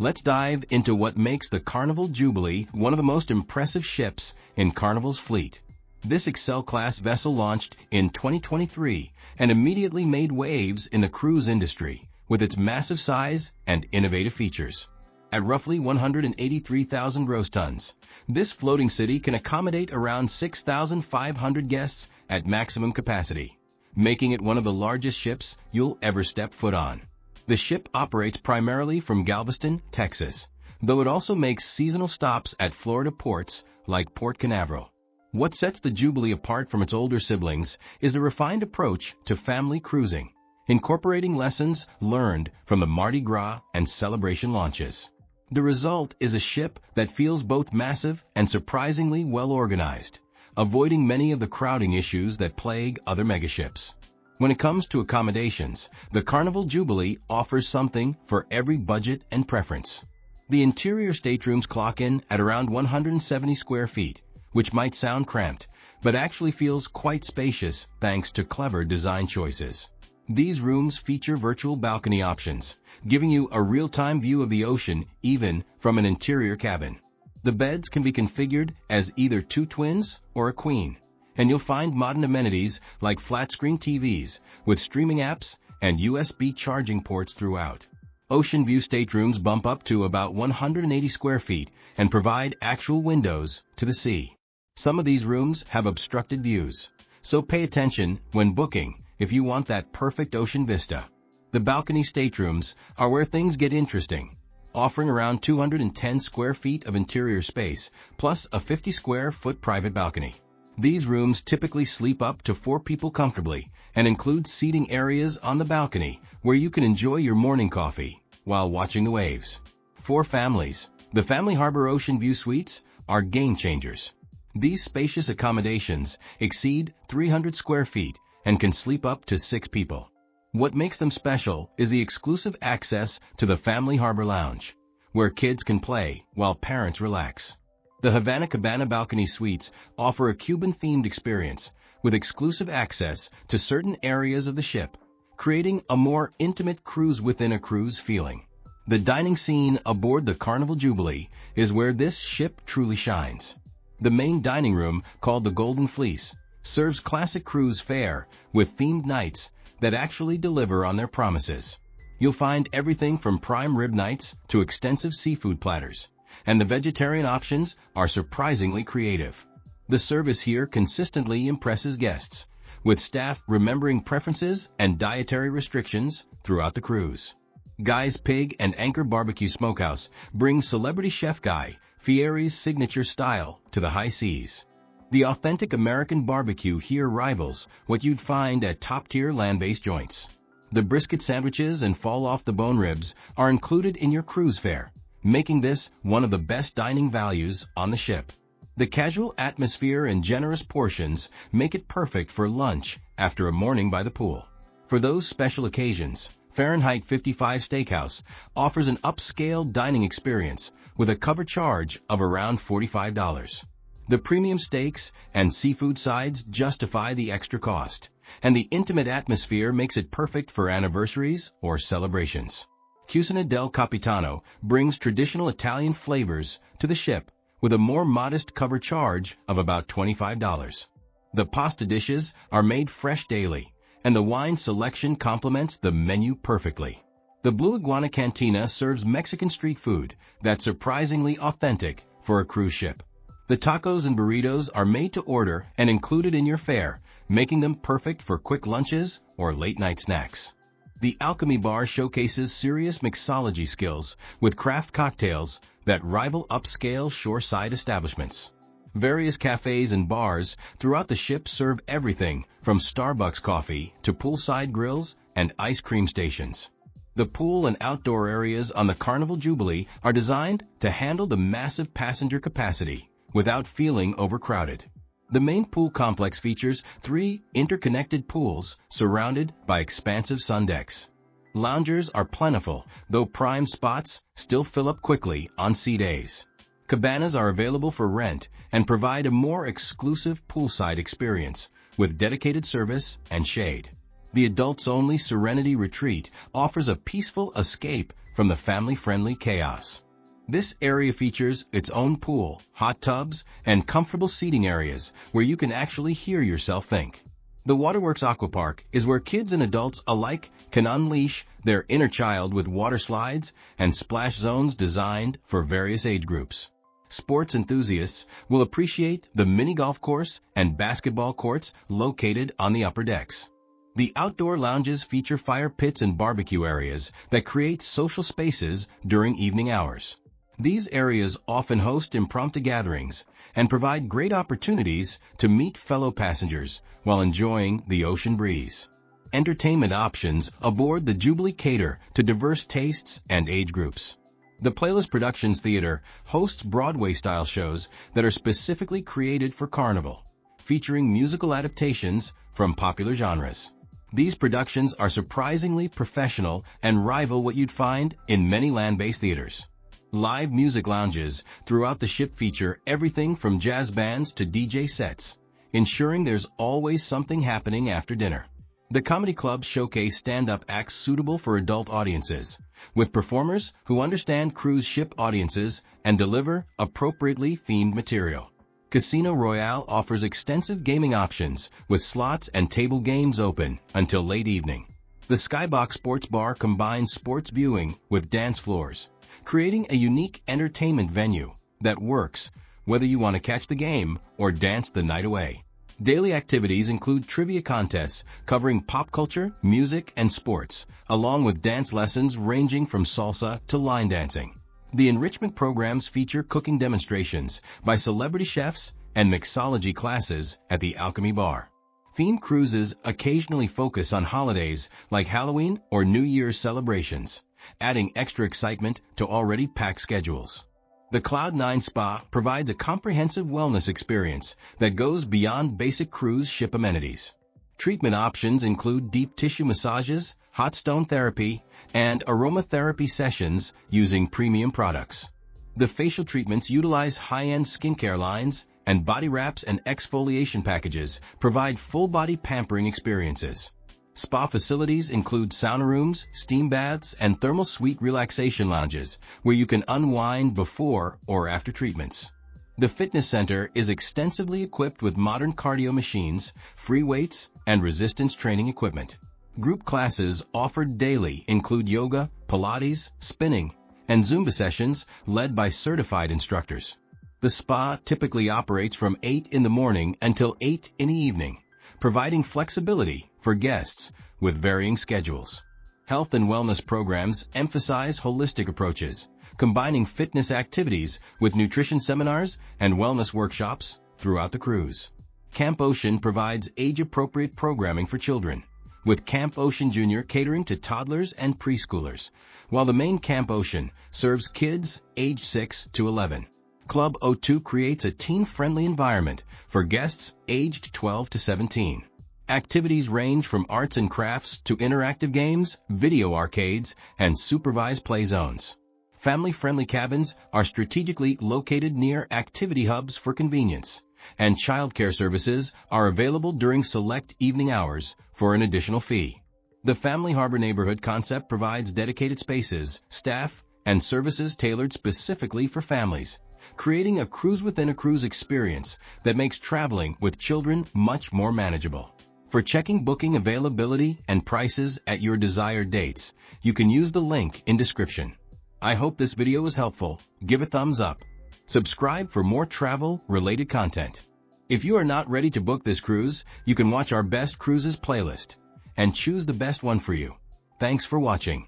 Let's dive into what makes the Carnival Jubilee one of the most impressive ships in Carnival's fleet. This Excel-class vessel launched in 2023 and immediately made waves in the cruise industry with its massive size and innovative features. At roughly 183,000 gross tons, this floating city can accommodate around 6,500 guests at maximum capacity, making it one of the largest ships you'll ever step foot on. The ship operates primarily from Galveston, Texas, though it also makes seasonal stops at Florida ports like Port Canaveral. What sets the Jubilee apart from its older siblings is a refined approach to family cruising, incorporating lessons learned from the Mardi Gras and celebration launches. The result is a ship that feels both massive and surprisingly well-organized, avoiding many of the crowding issues that plague other megaships. When it comes to accommodations, the Carnival Jubilee offers something for every budget and preference. The interior staterooms clock in at around 170 square feet, which might sound cramped, but actually feels quite spacious thanks to clever design choices. These rooms feature virtual balcony options, giving you a real-time view of the ocean even from an interior cabin. The beds can be configured as either two twins or a queen, and you'll find modern amenities like flat-screen TVs with streaming apps and USB charging ports throughout. Ocean view staterooms bump up to about 180 square feet and provide actual windows to the sea. Some of these rooms have obstructed views, so pay attention when booking if you want that perfect ocean vista. The balcony staterooms are where things get interesting, offering around 210 square feet of interior space plus a 50 square foot private balcony. These rooms typically sleep up to 4 people comfortably and include seating areas on the balcony where you can enjoy your morning coffee while watching the waves. For families, the Family Harbor Ocean View Suites are game changers. These spacious accommodations exceed 300 square feet and can sleep up to 6 people. What makes them special is the exclusive access to the Family Harbor Lounge, where kids can play while parents relax. The Havana Cabana Balcony Suites offer a Cuban-themed experience with exclusive access to certain areas of the ship, creating a more intimate cruise-within-a-cruise feeling. The dining scene aboard the Carnival Jubilee is where this ship truly shines. The main dining room, called the Golden Fleece, serves classic cruise fare with themed nights that actually deliver on their promises. You'll find everything from prime rib nights to extensive seafood platters, and the vegetarian options are surprisingly creative. The service here consistently impresses guests, with staff remembering preferences and dietary restrictions throughout the cruise. Guy's Pig and Anchor Barbecue Smokehouse brings celebrity chef Guy Fieri's signature style to the high seas. The authentic American barbecue here rivals what you'd find at top-tier land-based joints. The brisket sandwiches and fall-off-the-bone ribs are included in your cruise fare, making this one of the best dining values on the ship. The casual atmosphere and generous portions make it perfect for lunch after a morning by the pool. For those special occasions, Fahrenheit 55 Steakhouse offers an upscale dining experience with a cover charge of around $45. The premium steaks and seafood sides justify the extra cost, and the intimate atmosphere makes it perfect for anniversaries or celebrations. Cucina del Capitano brings traditional Italian flavors to the ship with a more modest cover charge of about $25. The pasta dishes are made fresh daily, and the wine selection complements the menu perfectly. The Blue Iguana Cantina serves Mexican street food that's surprisingly authentic for a cruise ship. The tacos and burritos are made to order and included in your fare, making them perfect for quick lunches or late-night snacks. The Alchemy Bar showcases serious mixology skills with craft cocktails that rival upscale shoreside establishments. Various cafes and bars throughout the ship serve everything from Starbucks coffee to poolside grills and ice cream stations. The pool and outdoor areas on the Carnival Jubilee are designed to handle the massive passenger capacity without feeling overcrowded. The main pool complex features 3 interconnected pools surrounded by expansive sun decks. Loungers are plentiful, though prime spots still fill up quickly on sea days. Cabanas are available for rent and provide a more exclusive poolside experience with dedicated service and shade. The adults-only Serenity Retreat offers a peaceful escape from the family-friendly chaos. This area features its own pool, hot tubs, and comfortable seating areas where you can actually hear yourself think. The Waterworks Aquapark is where kids and adults alike can unleash their inner child with water slides and splash zones designed for various age groups. Sports enthusiasts will appreciate the mini golf course and basketball courts located on the upper decks. The outdoor lounges feature fire pits and barbecue areas that create social spaces during evening hours. These areas often host impromptu gatherings and provide great opportunities to meet fellow passengers while enjoying the ocean breeze. Entertainment options aboard the Jubilee cater to diverse tastes and age groups. The Playlist Productions Theater hosts Broadway-style shows that are specifically created for Carnival, featuring musical adaptations from popular genres. These productions are surprisingly professional and rival what you'd find in many land-based theaters. Live music lounges throughout the ship feature everything from jazz bands to DJ sets, ensuring there's always something happening after dinner. The comedy clubs showcase stand-up acts suitable for adult audiences, with performers who understand cruise ship audiences and deliver appropriately themed material. Casino Royale offers extensive gaming options, with slots and table games open until late evening. The Skybox Sports Bar combines sports viewing with dance floors, creating a unique entertainment venue that works whether you want to catch the game or dance the night away. Daily activities include trivia contests covering pop culture, music, and sports, along with dance lessons ranging from salsa to line dancing. The enrichment programs feature cooking demonstrations by celebrity chefs and mixology classes at the Alchemy Bar. Theme cruises occasionally focus on holidays like Halloween or New Year's celebrations, adding extra excitement to already packed schedules. The Cloud9 Spa provides a comprehensive wellness experience that goes beyond basic cruise ship amenities. Treatment options include deep tissue massages, hot stone therapy, and aromatherapy sessions using premium products. The facial treatments utilize high-end skincare lines, and body wraps and exfoliation packages provide full-body pampering experiences. Spa facilities include sauna rooms, steam baths, and thermal suite relaxation lounges where you can unwind before or after treatments. The fitness center is extensively equipped with modern cardio machines, free weights, and resistance training equipment. Group classes offered daily include yoga, Pilates, spinning, and Zumba sessions led by certified instructors. The spa typically operates from 8 in the morning until 8 in the evening, providing flexibility for guests with varying schedules. Health and wellness programs emphasize holistic approaches, combining fitness activities with nutrition seminars and wellness workshops throughout the cruise. Camp Ocean provides age-appropriate programming for children, with Camp Ocean Junior catering to toddlers and preschoolers, while the main Camp Ocean serves kids aged 6 to 11. Club O2 creates a teen-friendly environment for guests aged 12 to 17. Activities range from arts and crafts to interactive games, video arcades, and supervised play zones. Family-friendly cabins are strategically located near activity hubs for convenience, and childcare services are available during select evening hours for an additional fee. The Family Harbor Neighborhood concept provides dedicated spaces, staff, and services tailored specifically for families, creating a cruise-within-a-cruise experience that makes traveling with children much more manageable. For checking booking availability and prices at your desired dates, you can use the link in description. I hope this video was helpful. Give a thumbs up. Subscribe for more travel-related content. If you are not ready to book this cruise, you can watch our Best Cruises playlist and choose the best one for you. Thanks for watching.